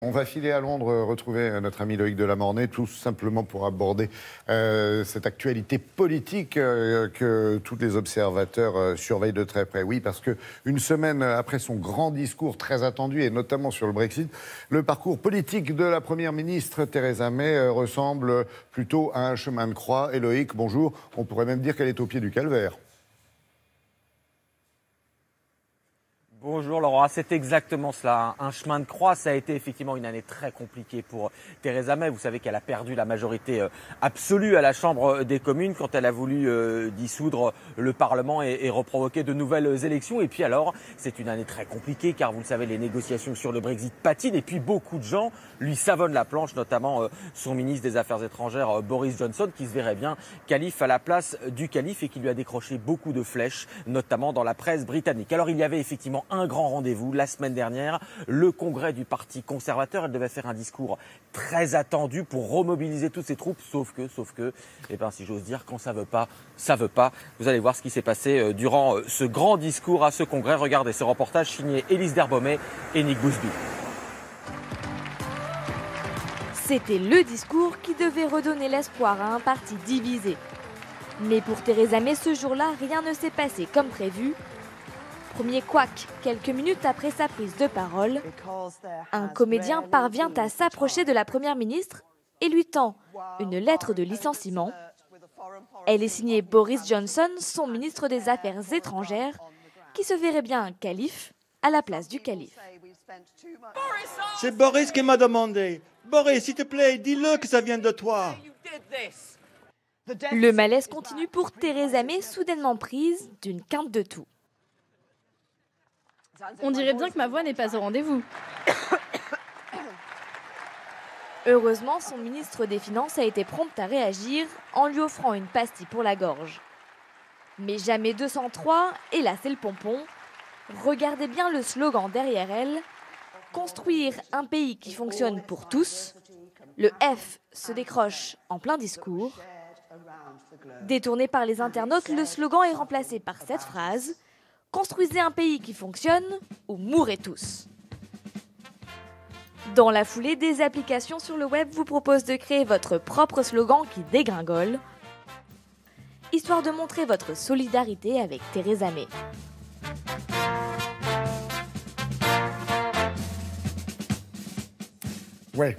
On va filer à Londres, retrouver notre ami Loïc Delamornay, tout simplement pour aborder cette actualité politique que tous les observateurs surveillent de très près. Oui, parce qu'une semaine après son grand discours très attendu, et notamment sur le Brexit, le parcours politique de la Première ministre Theresa May ressemble plutôt à un chemin de croix. Et Loïc, bonjour, on pourrait même dire qu'elle est au pied du calvaire. Bonjour Laurent, c'est exactement cela, un chemin de croix. Ça a été effectivement une année très compliquée pour Theresa May. Vous savez qu'elle a perdu la majorité absolue à la Chambre des communes quand elle a voulu dissoudre le Parlement et reprovoquer de nouvelles élections. Et puis alors, c'est une année très compliquée car vous le savez, les négociations sur le Brexit patinent et puis beaucoup de gens lui savonnent la planche, notamment son ministre des Affaires étrangères Boris Johnson, qui se verrait bien calife à la place du calife et qui lui a décroché beaucoup de flèches, notamment dans la presse britannique. Alors il y avait effectivement un grand rendez-vous la semaine dernière, le congrès du Parti conservateur. Elle devait faire un discours très attendu pour remobiliser toutes ses troupes, sauf que, eh ben, si j'ose dire, quand ça veut pas, ça veut pas. Vous allez voir ce qui s'est passé durant ce grand discours à ce congrès. Regardez ce reportage signé Élise Derbaumet et Nick Bousby. C'était le discours qui devait redonner l'espoir à un parti divisé. Mais pour Theresa May, ce jour-là, rien ne s'est passé comme prévu. Premier couac, quelques minutes après sa prise de parole, un comédien parvient à s'approcher de la Première ministre et lui tend une lettre de licenciement. Elle est signée Boris Johnson, son ministre des Affaires étrangères, qui se verrait bien un calife à la place du calife. C'est Boris qui m'a demandé. Boris, s'il te plaît, dis-le que ça vient de toi. Le malaise continue pour Theresa May, soudainement prise d'une quinte de toux. On dirait bien que ma voix n'est pas au rendez-vous. Heureusement, son ministre des Finances a été prompt à réagir en lui offrant une pastille pour la gorge. Mais jamais 203, et là c'est le pompon. Regardez bien le slogan derrière elle. Construire un pays qui fonctionne pour tous. Le F se décroche en plein discours. Détourné par les internautes, le slogan est remplacé par cette phrase. Construisez un pays qui fonctionne ou mourrez tous. Dans la foulée, des applications sur le web vous proposent de créer votre propre slogan qui dégringole, histoire de montrer votre solidarité avec Theresa May. Ouais,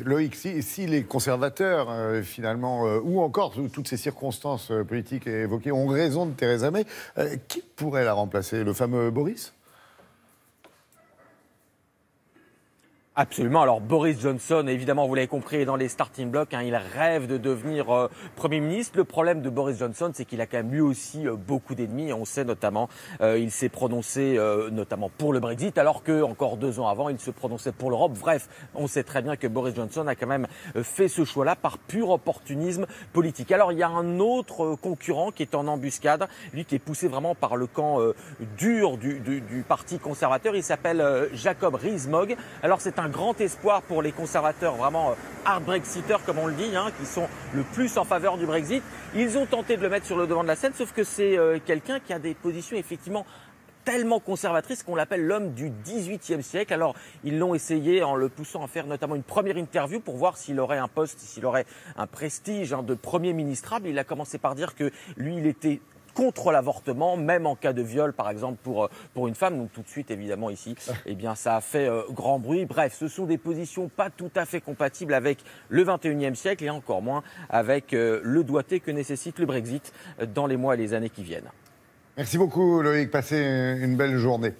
Loïc, si les conservateurs, finalement, ou encore toutes ces circonstances politiques évoquées, ont raison de Theresa May, qui pourrait la remplacer? Le fameux Boris? Absolument. Alors Boris Johnson, évidemment, vous l'avez compris, est dans les starting blocks. Il rêve de devenir Premier ministre. Le problème de Boris Johnson, c'est qu'il a quand même lui aussi beaucoup d'ennemis. On sait notamment, il s'est prononcé notamment pour le Brexit, alors que encore 2 ans avant, il se prononçait pour l'Europe. Bref, on sait très bien que Boris Johnson a quand même fait ce choix-là par pur opportunisme politique. Alors il y a un autre concurrent qui est en embuscade, lui qui est poussé vraiment par le camp dur du Parti conservateur. Il s'appelle Jacob Rees-Mogg. Alors c'est un grand espoir pour les conservateurs, vraiment hard brexiteurs comme on le dit, qui sont le plus en faveur du Brexit. Ils ont tenté de le mettre sur le devant de la scène, sauf que c'est quelqu'un qui a des positions effectivement tellement conservatrices qu'on l'appelle l'homme du XVIIIe siècle. Alors ils l'ont essayé en le poussant à faire notamment une première interview pour voir s'il aurait un poste, s'il aurait un prestige de Premier ministrable. Il a commencé par dire que lui, il était contre l'avortement, même en cas de viol, par exemple, pour une femme. Donc tout de suite, évidemment, ici, eh bien, ça a fait grand bruit. Bref, ce sont des positions pas tout à fait compatibles avec le XXIe siècle et encore moins avec le doigté que nécessite le Brexit dans les mois et les années qui viennent. Merci beaucoup, Loïc. Passez une belle journée.